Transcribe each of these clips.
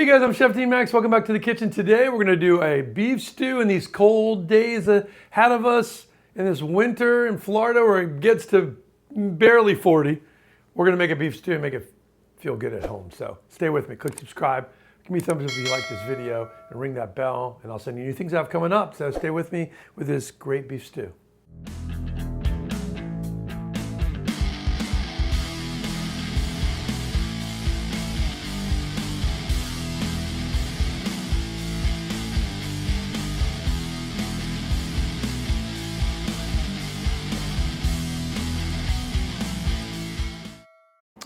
Hey guys, I'm Chef Dean Max. Welcome back to the kitchen. Today we're going to do a beef stew in these cold days ahead of us in this winter in Florida where it gets to barely 40. We're going to make a beef stew and make it feel good at home. So stay with me. Click subscribe. Give me a thumbs up if you like this video and ring that bell and I'll send you new things I have coming up. So stay with me with this great beef stew.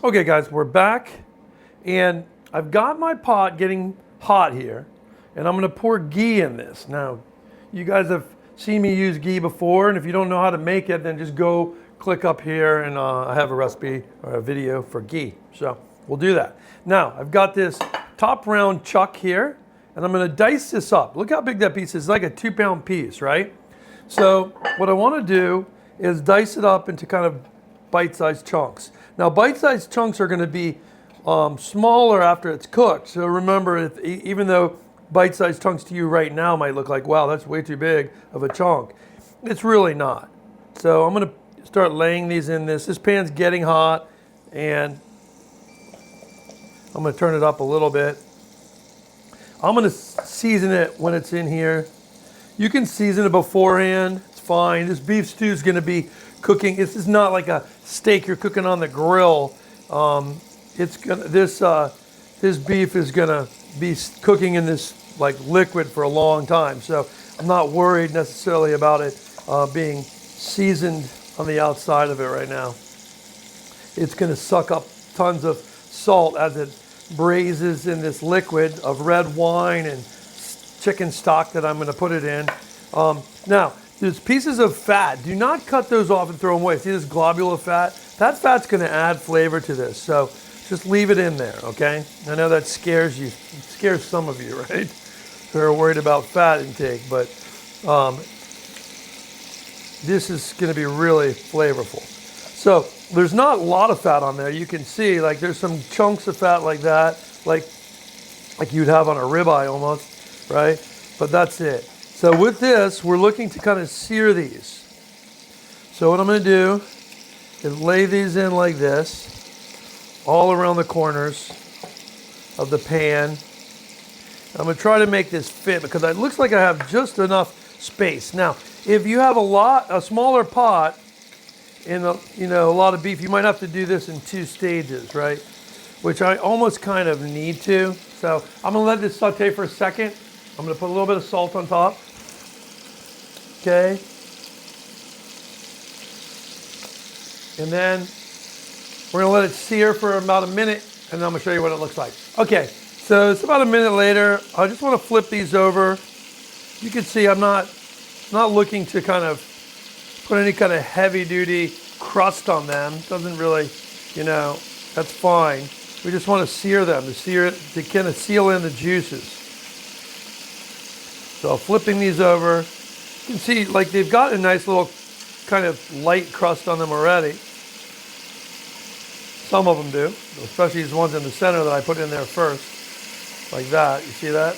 Okay guys, we're back and I've got my pot getting hot here and I'm gonna pour ghee in this. Now, you guys have seen me use ghee before, and if you don't know how to make it, then just go click up here and I have a recipe or a video for ghee. So we'll do that. Now, I've got this top round chuck here and I'm gonna dice this up. Look how big that piece is. It's like a 2-pound piece, right? So what I wanna do is dice it up into kind of bite-sized chunks. Now, bite-sized chunks are going to be smaller after it's cooked. So remember, even though bite-sized chunks to you right now might look like, wow, that's way too big of a chunk, it's really not. So I'm going to start laying these in this. This pan's getting hot, and I'm going to turn it up a little bit. I'm going to season it when it's in here. You can season it beforehand. It's fine. This beef stew is going to be cooking. This is not like a steak you're cooking on the grill. This beef is gonna be cooking in this like liquid for a long time. So I'm not worried necessarily about it being seasoned on the outside of it right now. It's gonna suck up tons of salt as it braises in this liquid of red wine and chicken stock that I'm gonna put it in. Now, there's pieces of fat. Do not cut those off and throw them away. See this globule of fat? That fat's going to add flavor to this. So just leave it in there, okay? I know that scares you. It scares some of you, right? Who are worried about fat intake, but this is going to be really flavorful. So there's not a lot of fat on there. You can see like there's some chunks of fat like that, like you'd have on a ribeye almost, right? But that's it. So with this, we're looking to kind of sear these. So what I'm going to do is lay these in like this, all around the corners of the pan. I'm going to try to make this fit because it looks like I have just enough space. Now, if you have a smaller pot and a lot of beef, you might have to do this in 2 stages, right? Which I almost kind of need to. So I'm going to let this saute for a second. I'm going to put a little bit of salt on top. Okay. And then we're going to let it sear for about a minute, and then I'm going to show you what it looks like. Okay, so it's about a minute later. I just want to flip these over. You can see I'm not looking to kind of put any kind of heavy-duty crust on them. Doesn't really, that's fine. We just want to sear them, to kind of seal in the juices. So flipping these over. You can see like they've got a nice little kind of light crust on them already. Some of them do, especially these ones in the center that I put in there first. Like that, you see that?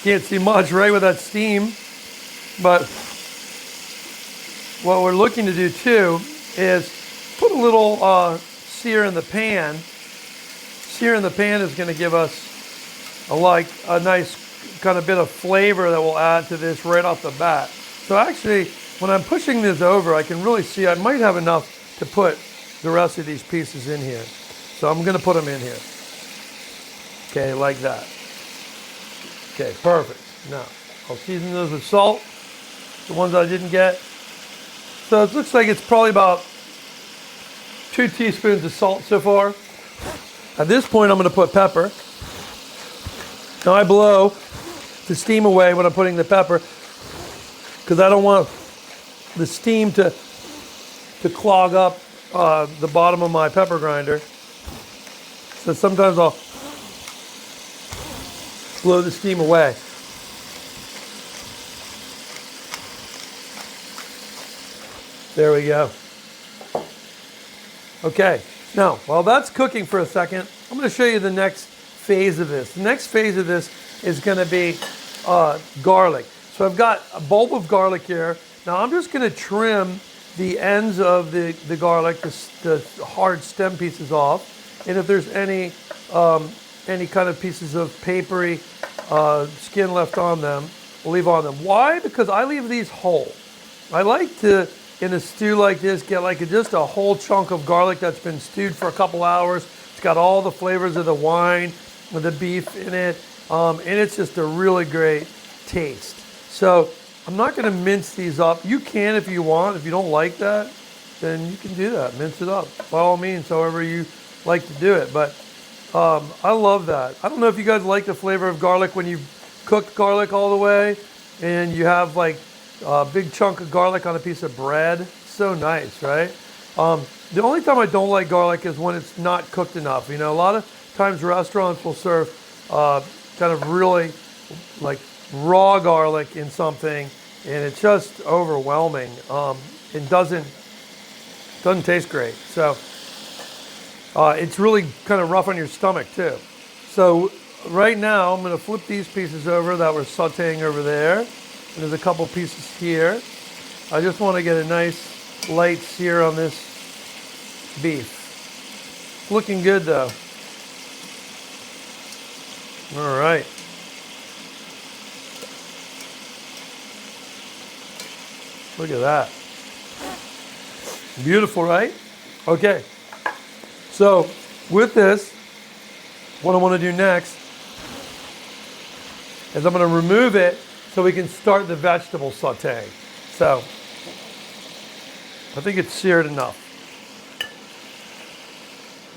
Can't see much, right, with that steam. But what we're looking to do too is put a little sear in the pan. Sear in the pan is going to give us a nice kind of bit of flavor that will add to this right off the bat. So actually, when I'm pushing this over, I can really see I might have enough to put the rest of these pieces in here. So I'm going to put them in here. Okay, like that. Okay, perfect. Now, I'll season those with salt, the ones I didn't get. So it looks like it's probably about 2 teaspoons of salt so far. At this point, I'm going to put pepper. Now I blow the steam away when I'm putting the pepper because I don't want the steam to clog up the bottom of my pepper grinder. So sometimes I'll blow the steam away. There we go. Okay, now while that's cooking for a second, I'm going to show you the next phase of this. The next phase of this is going to be garlic. So I've got a bulb of garlic here. Now I'm just going to trim the ends of the garlic, the hard stem pieces off. And if there's any kind of pieces of papery skin left on them, we'll leave on them. Why? Because I leave these whole. I like to, in a stew like this, get like just a whole chunk of garlic that's been stewed for a couple hours. It's got all the flavors of the wine with the beef in it, and it's just a really great taste. So I'm not going to mince these up. You can if you want. If you don't like that, then you can do that. Mince it up, by all means, however you like to do it. But I love that. I don't know if you guys like the flavor of garlic when you've cooked garlic all the way and you have like a big chunk of garlic on a piece of bread. So nice, right? The only time I don't like garlic is when it's not cooked enough. You know, a lot of times restaurants will serve kind of really like raw garlic in something, and it's just overwhelming. It doesn't taste great. So it's really kind of rough on your stomach too. So right now I'm going to flip these pieces over that we're sauteing over there. And there's a couple pieces here. I just want to get a nice light sear on this beef. It's looking good though. All right. Look at that. Beautiful, right? Okay. So with this, what I want to do next is I'm going to remove it so we can start the vegetable sauté. So I think it's seared enough.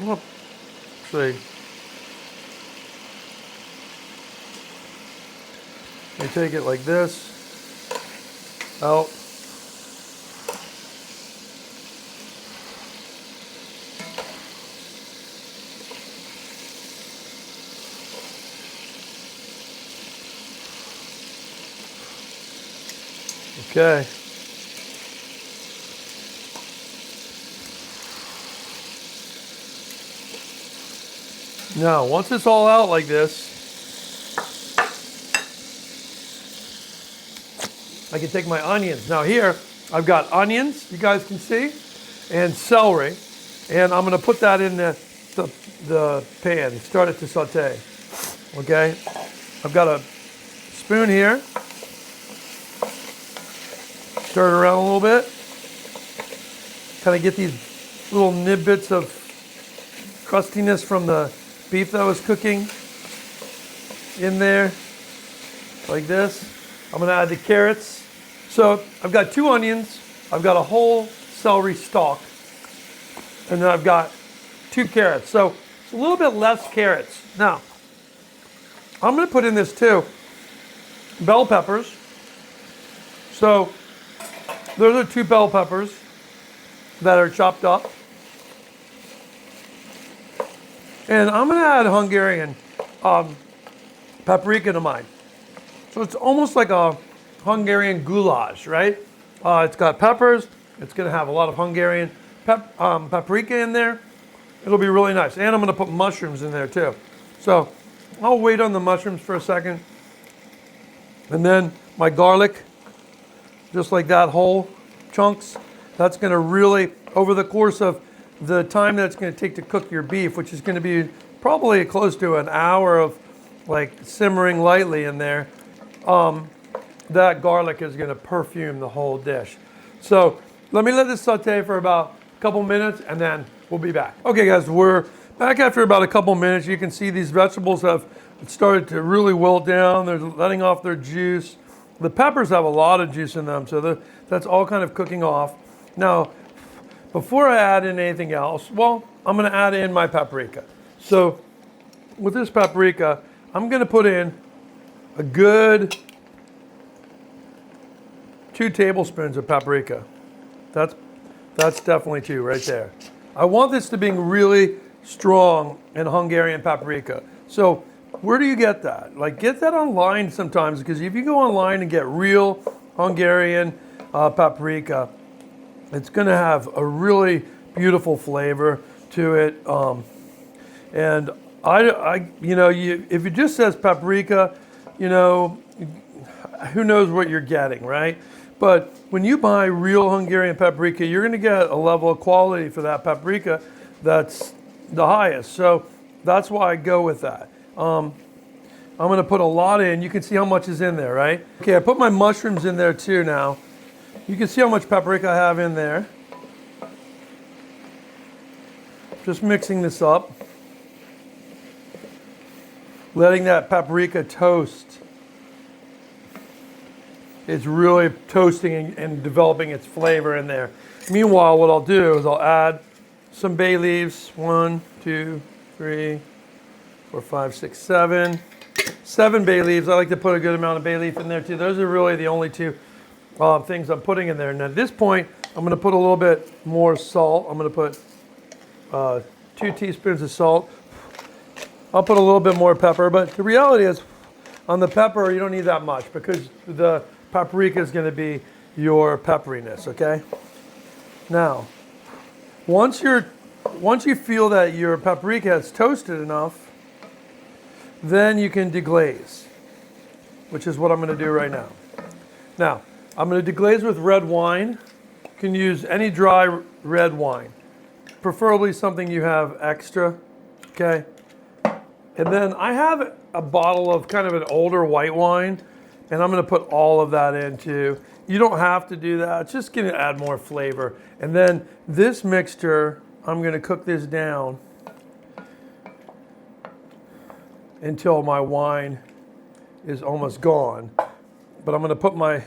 Let's see. I take it like this. Out. Okay. Now, once it's all out like this, I can take my onions. Now here, I've got onions, you guys can see, and celery. And I'm gonna put that in the pan and start it to saute. Okay? I've got a spoon here. Stir it around a little bit. Kind of get these little nidbits of crustiness from the beef that I was cooking in there, like this. I'm gonna add the carrots. So I've got 2 onions, I've got a whole celery stalk, and then I've got 2 carrots. So it's a little bit less carrots. Now, I'm gonna put in this too, bell peppers. So those are 2 bell peppers that are chopped up. And I'm gonna add Hungarian paprika to mine. So it's almost like a Hungarian goulash, right? It's got peppers. It's gonna have a lot of Hungarian paprika in there. It'll be really nice. And I'm gonna put mushrooms in there too. So I'll wait on the mushrooms for a second. And then my garlic, just like that, whole chunks. That's gonna really, over the course of the time that it's gonna take to cook your beef, which is gonna be probably close to an hour of like simmering lightly in there, that garlic is gonna perfume the whole dish. So let me let this saute for about a couple minutes and then we'll be back. Okay guys, we're back after about a couple minutes. You can see these vegetables have started to really wilt down. They're letting off their juice. The peppers have a lot of juice in them, so that's all kind of cooking off. Now, before I add in anything else, well, I'm gonna add in my paprika. So with this paprika, I'm gonna put in a good 2 tablespoons of paprika. That's definitely 2 right there. I want this to be really strong and Hungarian paprika. So where do you get that? Like, get that online sometimes, because if you go online and get real Hungarian paprika, it's gonna have a really beautiful flavor to it. And if it just says paprika, you know, who knows what you're getting, right? But when you buy real Hungarian paprika, you're going to get a level of quality for that paprika that's the highest. So that's why I go with that. I'm going to put a lot in. You can see how much is in there, right? Okay, I put my mushrooms in there too now. You can see how much paprika I have in there. Just mixing this up. Letting that paprika toast. It's really toasting and developing its flavor in there. Meanwhile, what I'll do is I'll add some bay leaves. 1, 2, 3, 4, 5, 6, 7. 7 bay leaves. I like to put a good amount of bay leaf in there too. Those are really the only two things I'm putting in there. And at this point, I'm going to put a little bit more salt. I'm going to put 2 teaspoons of salt. I'll put a little bit more pepper, but the reality is on the pepper, you don't need that much because the paprika is going to be your pepperiness, okay? Now, once you feel that your paprika has toasted enough, then you can deglaze, which is what I'm going to do right now. Now, I'm going to deglaze with red wine. You can use any dry red wine, preferably something you have extra, okay? And then I have a bottle of kind of an older white wine, and I'm going to put all of that into. You don't have to do that. It's just going to add more flavor. And then this mixture, I'm going to cook this down until my wine is almost gone. But I'm going to put my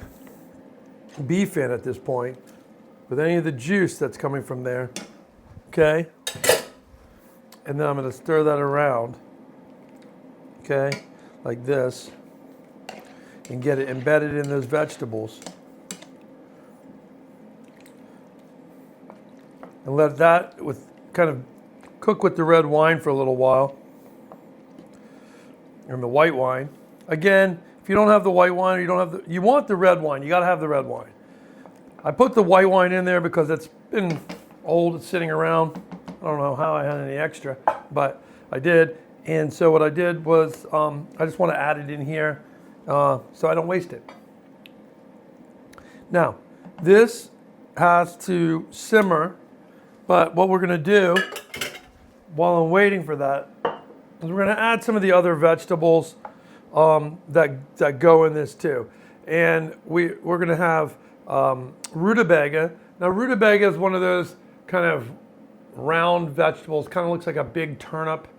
beef in at this point with any of the juice that's coming from there. Okay? And then I'm going to stir that around. Okay, like this, and get it embedded in those vegetables. And let that kind of cook with the red wine for a little while, and the white wine. Again, if you don't have the white wine, or you want the red wine, you got to have the red wine. I put the white wine in there because it's been old, it's sitting around. I don't know how I had any extra, but I did. And so what I did was I just want to add it in here so I don't waste it. Now, this has to simmer, but what we're going to do while I'm waiting for that is we're going to add some of the other vegetables that go in this too. And we're going to have rutabaga. Now, rutabaga is one of those kind of round vegetables, kind of looks like a big turnip.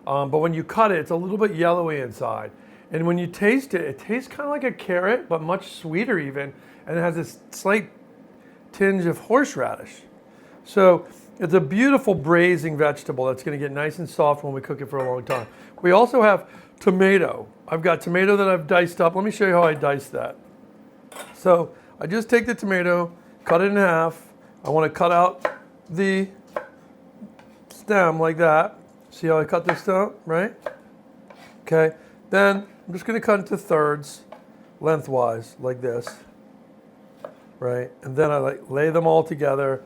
But when you cut it, it's a little bit yellowy inside. And when you taste it, it tastes kind of like a carrot, but much sweeter even. And it has this slight tinge of horseradish. So it's a beautiful braising vegetable that's going to get nice and soft when we cook it for a long time. We also have tomato. I've got tomato that I've diced up. Let me show you how I dice that. So I just take the tomato, cut it in half. I want to cut out the stem like that. See how I cut this down, right? Okay, then I'm just going to cut into thirds lengthwise like this, right? And then I lay them all together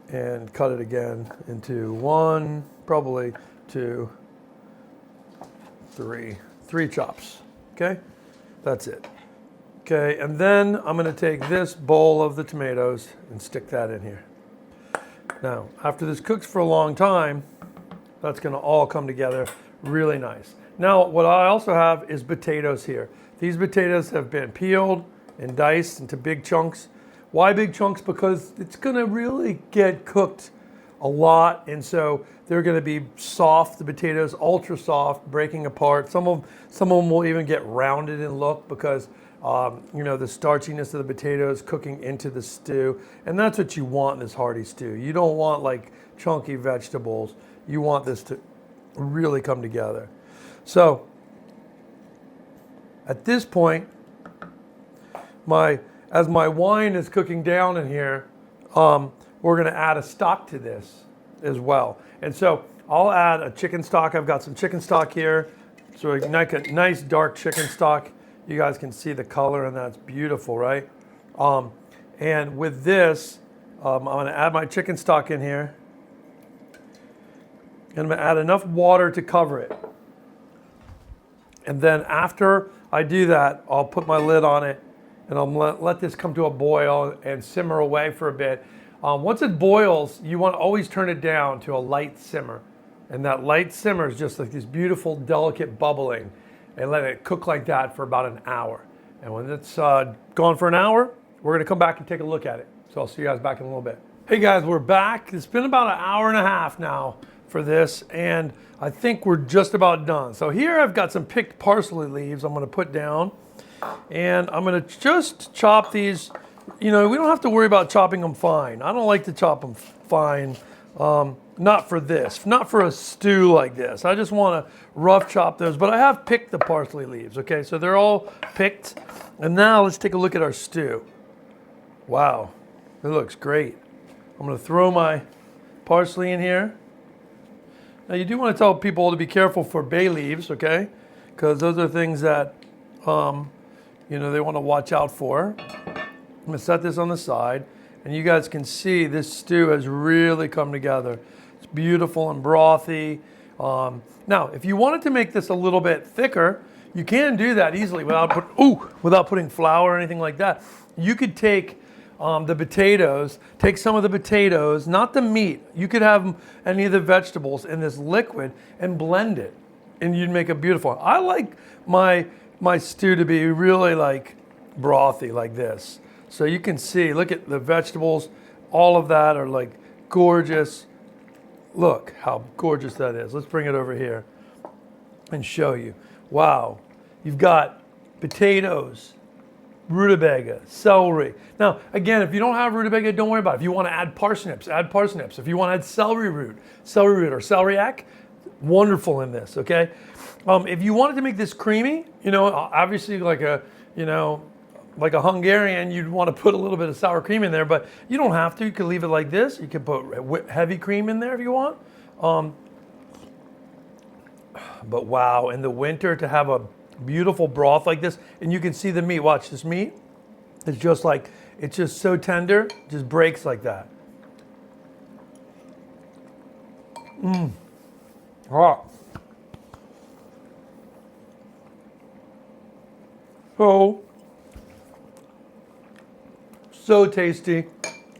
and cut it again into 1, probably 2, 3 chops, okay? That's it. Okay, and then I'm going to take this bowl of the tomatoes and stick that in here. Now, after this cooks for a long time, that's going to all come together really nice. Now, what I also have is potatoes here. These potatoes have been peeled and diced into big chunks. Why big chunks? Because it's going to really get cooked a lot, and so they're going to be soft. The potatoes, ultra soft, breaking apart. Some of them will even get rounded in look because the starchiness of the potatoes cooking into the stew, and that's what you want in this hearty stew. You don't want like chunky vegetables. You want this to really come together. So at this point, as my wine is cooking down in here, we're going to add a stock to this as well. And so I'll add a chicken stock. I've got some chicken stock here. So a nice dark chicken stock. You guys can see the color, and that's beautiful, right? And with this, I'm going to add my chicken stock in here. And I'm gonna add enough water to cover it. And then after I do that, I'll put my lid on it and I'll let this come to a boil and simmer away for a bit. Once it boils, you want to always turn it down to a light simmer. And that light simmer is just like this beautiful, delicate bubbling. And let it cook like that for about an hour. And when it's gone for an hour, we're gonna come back and take a look at it. So I'll see you guys back in a little bit. Hey guys, we're back. It's been about an hour and a half now for this, and I think we're just about done. So here I've got some picked parsley leaves I'm gonna put down, and I'm gonna just chop these. You know, we don't have to worry about chopping them fine. I don't like to chop them fine, not for this, not for a stew like this. I just wanna rough chop those, but I have picked the parsley leaves, okay? So they're all picked, and now let's take a look at our stew. Wow, it looks great. I'm gonna throw my parsley in here. Now you do want to tell people to be careful for bay leaves, okay? Because those are things that, you know, they want to watch out for. I'm gonna set this on the side, and you guys can see this stew has really come together. It's beautiful and brothy. Now, if you wanted to make this a little bit thicker, you can do that easily without putting flour or anything like that. You could take the potatoes, take some of the potatoes, not the meat. You could have any of the vegetables in this liquid and blend it, and you'd make a beautiful. I like my stew to be really like brothy like this. So you can see, look at the vegetables, all of that are like gorgeous. Look how gorgeous that is. Let's bring it over here and show you. Wow, you've got potatoes, rutabaga, celery. Now, again, if you don't have rutabaga, don't worry about it. If you want to add parsnips, add parsnips. If you want to add celery root or celeriac, wonderful in this, okay? If you wanted to make this creamy, you know, obviously like a Hungarian, you'd want to put a little bit of sour cream in there, but you don't have to. You can leave it like this. You can put heavy cream in there if you want. But wow, in the winter to have a beautiful broth like this, and you can see the meat. Watch this meat. It's just like, it's just so tender, just breaks like that. Ah. So tasty,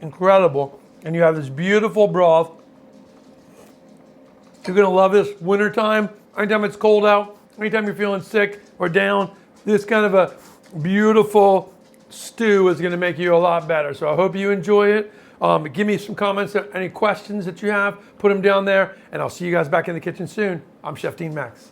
incredible, and you have this beautiful broth. You're gonna love this wintertime, anytime it's cold out, anytime you're feeling sick or down, this kind of a beautiful stew is gonna make you a lot better. So I hope you enjoy it. Give me some comments, any questions that you have, put them down there, and I'll see you guys back in the kitchen soon. I'm Chef Dean Max.